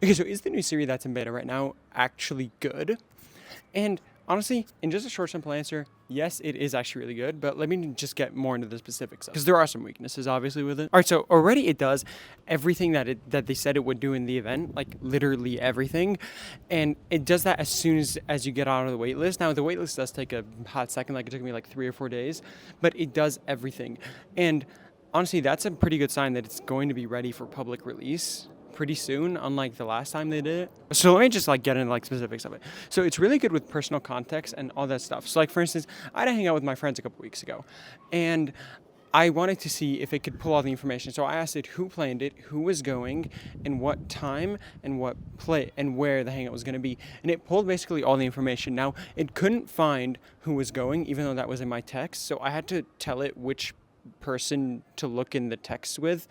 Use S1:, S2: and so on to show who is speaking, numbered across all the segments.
S1: Okay, so is the new Siri that's in beta right now actually good? And honestly, in just a short, simple answer, yes, it is actually really good, but let me just get more into the specifics because there are some weaknesses, obviously, with it. All right, so already it does everything that they said it would do in the event, like literally everything, and it does that as soon as you get out of the wait list. Now, the wait list does take a hot second, like it took me like 3 or 4 days, but it does everything. And honestly, that's a pretty good sign that it's going to be ready for public release pretty soon, unlike the last time they did it. So let me just like get into like specifics of it. So it's really good with personal context and all that stuff. So like for instance, I had to hang out with my friends a couple weeks ago, and I wanted to see if it could pull all the information. So I asked it who planned it, who was going, and what time, and what play, and where the hangout was going to be. And it pulled basically all the information. Now, it couldn't find who was going, even though that was in my text. So I had to tell it which person to look in the text with.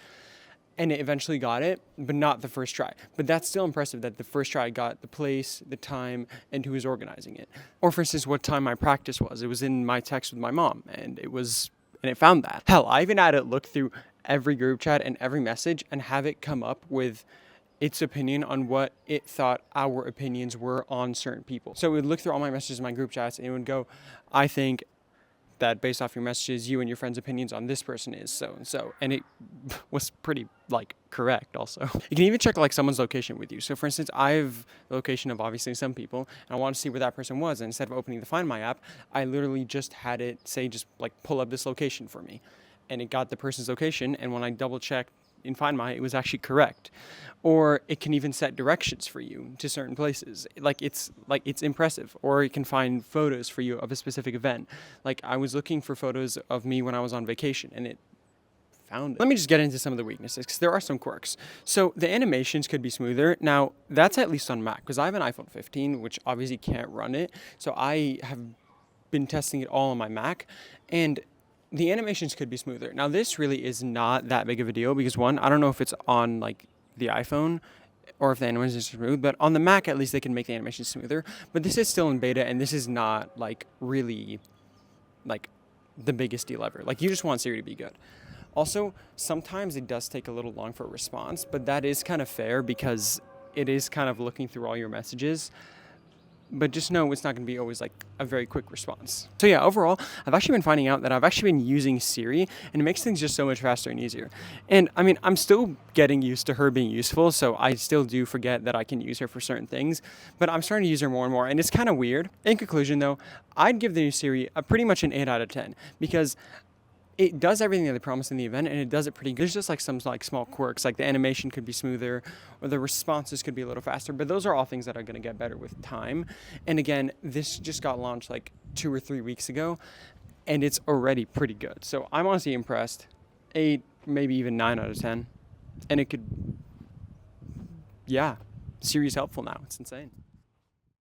S1: And it eventually got it, but not the first try. But that's still impressive that the first try got the place, the time, and who was organizing it. Or for instance, what time my practice was. It was in my text with my mom, and it found that. Hell, I even had it look through every group chat and every message and have it come up with its opinion on what it thought our opinions were on certain people. So it would look through all my messages in my group chats, and it would go, I think that based off your messages, you and your friends' opinions on this person is so and so. And it was pretty like correct also. You can even check like someone's location with you. So for instance, I have the location of obviously some people, and I want to see where that person was. And instead of opening the Find My app, I literally just had it say, just like pull up this location for me. And it got the person's location. And when I double checked in Find My, it was actually correct. Or it can even set directions for you to certain places. It's impressive. Or it can find photos for you of a specific event. Like I was looking for photos of me when I was on vacation, and it found it. Let me just get into some of the weaknesses, because there are some quirks. So the animations could be smoother. Now, that's at least on Mac, because I have an iPhone 15, which obviously can't run it. So I have been testing it all on my Mac, and the animations could be smoother. Now, this really is not that big of a deal because, one, I don't know if it's on like the iPhone or if the animations are smooth, but on the Mac, at least they can make the animations smoother. But this is still in beta, and this is not like really like the biggest deal ever. Like, you just want Siri to be good. Also, sometimes it does take a little long for a response, but that is kind of fair because it is kind of looking through all your messages. But just know it's not going to be always like a very quick response. So yeah, overall, I've actually been finding out that I've actually been using Siri, and it makes things just so much faster and easier. And I mean, I'm still getting used to her being useful, so I still do forget that I can use her for certain things, but I'm starting to use her more and more, and it's kind of weird. In conclusion though, I'd give the new Siri a pretty much an 8 out of 10 because it does everything that they promised in the event, and it does it pretty good. There's just like some like small quirks, like the animation could be smoother or the responses could be a little faster, but those are all things that are going to get better with time. And again, this just got launched like 2 or 3 weeks ago, and it's already pretty good. So I'm honestly impressed. 8, maybe even 9 out of 10. And it could, yeah, Siri's helpful now. It's insane.